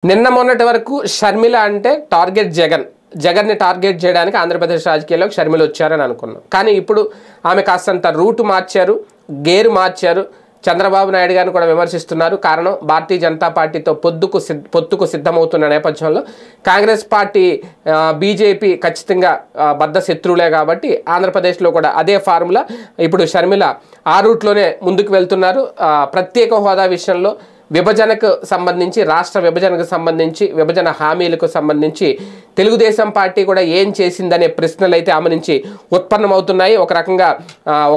నిన్న మొన్నటి వరకు షర్మిల అంటే టార్గెట్ జగన్ని టార్గెట్ చేయడానికి ఆంధ్రప్రదేశ్ రాజకీయాల్లోకి షర్మిల వచ్చారని అనుకున్నాం. కానీ ఇప్పుడు ఆమె కాస్తంత రూటు మార్చారు, గేరు మార్చారు. చంద్రబాబు నాయుడు గారిని కూడా విమర్శిస్తున్నారు. కారణం భారతీయ జనతా పార్టీతో పొత్తుకు సిద్ధమవుతున్న నేపథ్యంలో కాంగ్రెస్ పార్టీ బీజేపీ ఖచ్చితంగా బద్ధ శత్రువులే కాబట్టి ఆంధ్రప్రదేశ్లో కూడా అదే ఫార్ములా ఇప్పుడు షర్మిల ఆ రూట్లోనే ముందుకు వెళ్తున్నారు. ప్రత్యేక హోదా విషయంలో విభజనకు సంబంధించి, రాష్ట్ర విభజనకు సంబంధించి, విభజన హామీలకు సంబంధించి తెలుగుదేశం పార్టీ కూడా ఏం చేసిందనే ప్రశ్నలు అయితే ఆమె నుంచి ఉత్పన్నమవుతున్నాయి. ఒక రకంగా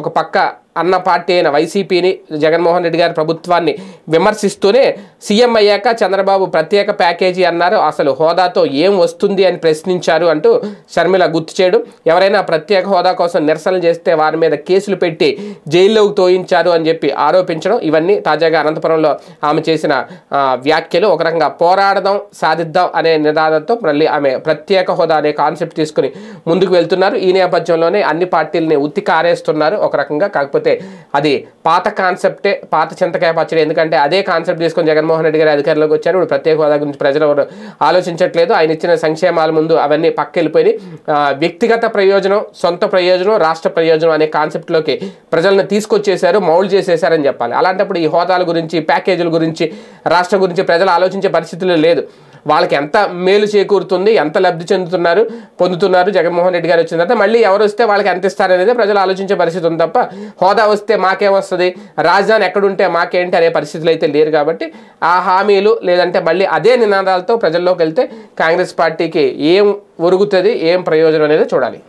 ఒక పక్క అన్న పార్టీ అయిన వైసీపీని, జగన్మోహన్ రెడ్డి గారి ప్రభుత్వాన్ని విమర్శిస్తూనే సీఎం అయ్యాక చంద్రబాబు ప్రత్యేక ప్యాకేజీ అన్నారు, అసలు హోదాతో ఏం వస్తుంది అని ప్రశ్నించారు అంటూ షర్మిల గుర్తు చేయడం, ఎవరైనా ప్రత్యేక హోదా కోసం నిరసనలు చేస్తే వారి మీద కేసులు పెట్టి జైల్లోకి తోయించారు అని చెప్పి ఆరోపించడం, ఇవన్నీ తాజాగా అనంతపురంలో ఆమె చేసిన వ్యాఖ్యలు. ఒక రకంగా పోరాడదాం, సాధిద్దాం అనే నినాదంతో మళ్ళీ ఆమె ప్రత్యేక హోదా అనే కాన్సెప్ట్ తీసుకుని ముందుకు వెళ్తున్నారు. ఈ నేపథ్యంలోనే అన్ని పార్టీలని ఉత్తికారేస్తున్నారు ఒక రకంగా. కాకపోతే అది పాత కాన్సెప్టే, పాత చింతకాయ పచ్చడి. ఎందుకంటే అదే కాన్సెప్ట్ తీసుకొని జగన్మోహన్ రెడ్డి గారి అధికారంలోకి వచ్చారు. ఇప్పుడు ప్రత్యేక హోదా గురించి ప్రజలు ఎవరు ఆలోచించట్లేదు. ఆయన ఇచ్చిన సంక్షేమాల ముందు అవన్నీ పక్కెళ్ళిపోయి వ్యక్తిగత ప్రయోజనం, సొంత ప్రయోజనం, రాష్ట్ర ప్రయోజనం అనే కాన్సెప్ట్లోకి ప్రజలను తీసుకొచ్చేశారు, మౌల్డ్ చేసేశారని చెప్పాలి. అలాంటప్పుడు ఈ హోదాల గురించి, ప్యాకేజీల గురించి, రాష్ట్రం గురించి ప్రజలు ఆలోచించే పరిస్థితులు లేదు. వాళ్ళకి ఎంత మేలు చేకూరుతుంది, ఎంత లబ్ధి పొందుతున్నారు జగన్మోహన్ రెడ్డి గారు వచ్చిన తర్వాత, మళ్ళీ ఎవరు వస్తే వాళ్ళకి ఎంత ఇస్తారనేది ప్రజలు ఆలోచించే పరిస్థితి ఉంది తప్ప హోదా వస్తే మాకేమొస్తుంది, రాజధాని ఎక్కడుంటే మాకేంటి అనే పరిస్థితులు అయితే లేరు. కాబట్టి ఆ హామీలు లేదంటే మళ్ళీ అదే నినాదాలతో ప్రజల్లోకి వెళ్తే కాంగ్రెస్ పార్టీకి ఏం ఒరుగుతుంది, ఏం ప్రయోజనం అనేది చూడాలి.